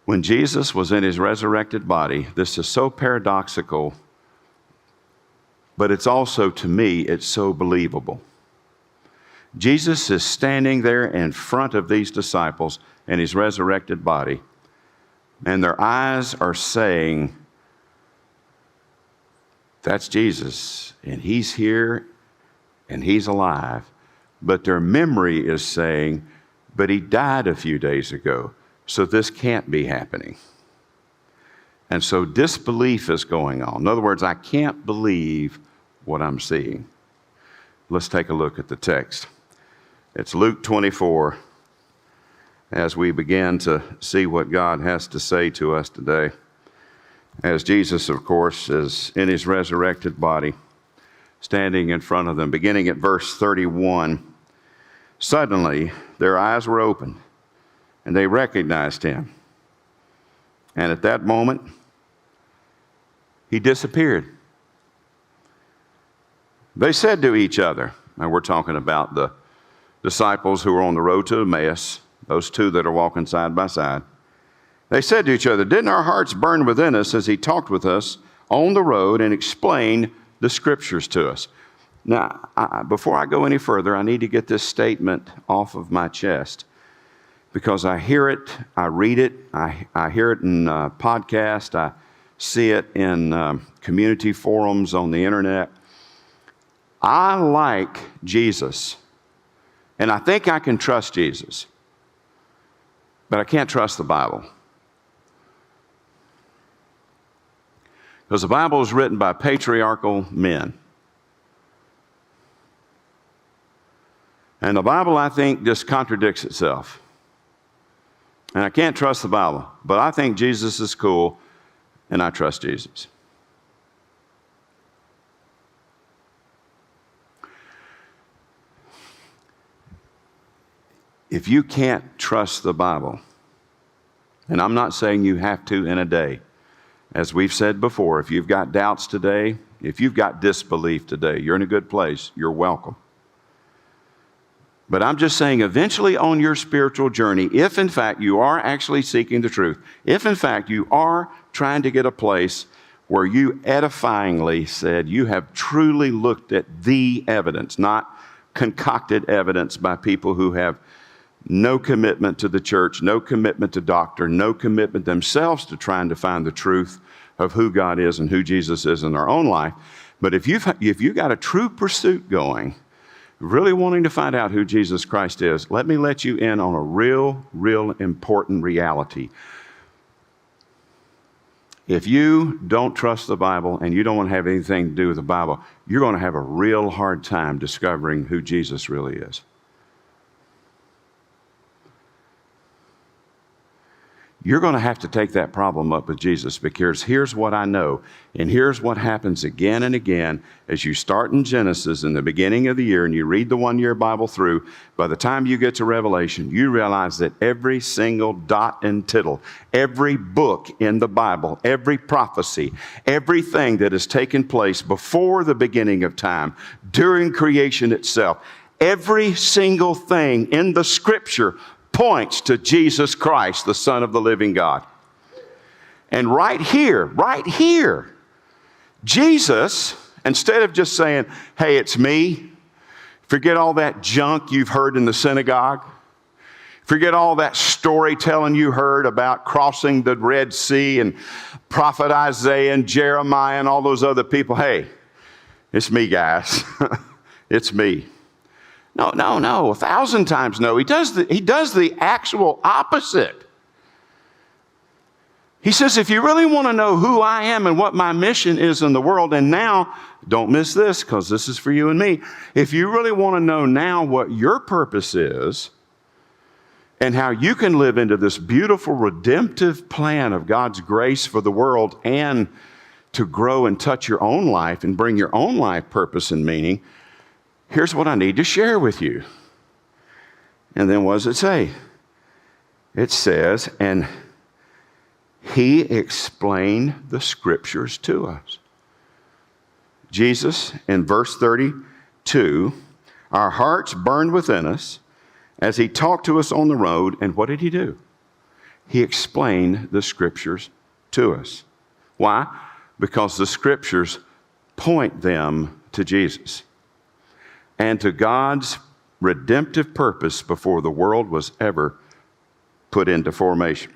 When Jesus was in his resurrected body, this is so paradoxical, but it's also, to me, it's so believable. Jesus is standing there in front of these disciples in his resurrected body, and their eyes are saying, that's Jesus, and he's here, and he's alive. But their memory is saying, but he died a few days ago, so this can't be happening. And so disbelief is going on. In other words, I can't believe what I'm seeing. Let's take a look at the text. It's Luke 24, as we begin to see what God has to say to us today. As Jesus, of course, is in his resurrected body, standing in front of them, beginning at verse 31. Suddenly, their eyes were opened, and they recognized him. And at that moment, he disappeared. They said to each other, and we're talking about the disciples who were on the road to Emmaus, those two that are walking side by side. They said to each other, didn't our hearts burn within us as he talked with us on the road and explained the scriptures to us? Now, before I go any further, I need to get this statement off of my chest, because I hear it, I read it, I hear it in podcasts, I see it in community forums on the internet. I like Jesus, and I think I can trust Jesus, but I can't trust the Bible. Because the Bible is written by patriarchal men. And the Bible, I think, just contradicts itself. And I can't trust the Bible, but I think Jesus is cool, and I trust Jesus. If you can't trust the Bible, and I'm not saying you have to in a day, as we've said before, if you've got doubts today, if you've got disbelief today, you're in a good place, you're welcome. But I'm just saying, eventually on your spiritual journey, if in fact you are actually seeking the truth, if in fact you are trying to get a place where you edifyingly said you have truly looked at the evidence, not concocted evidence by people who have no commitment to the church, no commitment to doctrine, no commitment themselves to trying to find the truth of who God is and who Jesus is in their own life. But if you've got a true pursuit going, really wanting to find out who Jesus Christ is, let me let you in on a real important reality. If you don't trust the Bible and you don't want to have anything to do with the Bible, you're going to have a real hard time discovering who Jesus really is. You're going to have to take that problem up with Jesus, because here's what I know, and here's what happens again and again as you start in Genesis in the beginning of the year and you read the one-year Bible through. By the time you get to Revelation, you realize that every single dot and tittle, every book in the Bible, every prophecy, everything that has taken place before the beginning of time, during creation itself, every single thing in the Scripture points to Jesus Christ, the Son of the living God. And right here, Jesus, instead of just saying, hey, it's me, forget all that junk you've heard in the synagogue, forget all that storytelling you heard about crossing the Red Sea and prophet Isaiah and Jeremiah and all those other people. Hey, it's me, guys. It's me. No, 1,000 times no. He does the actual opposite. He says, if you really want to know who I am and what my mission is in the world, and now, don't miss this, because this is for you and me. If you really want to know now what your purpose is and how you can live into this beautiful redemptive plan of God's grace for the world and to grow and touch your own life and bring your own life purpose and meaning, here's what I need to share with you. And then what does it say? It says, and he explained the scriptures to us. Jesus, in verse 32, our hearts burned within us as he talked to us on the road. And what did he do? He explained the Scriptures to us. Why? Because the Scriptures point them to Jesus and to God's redemptive purpose before the world was ever put into formation.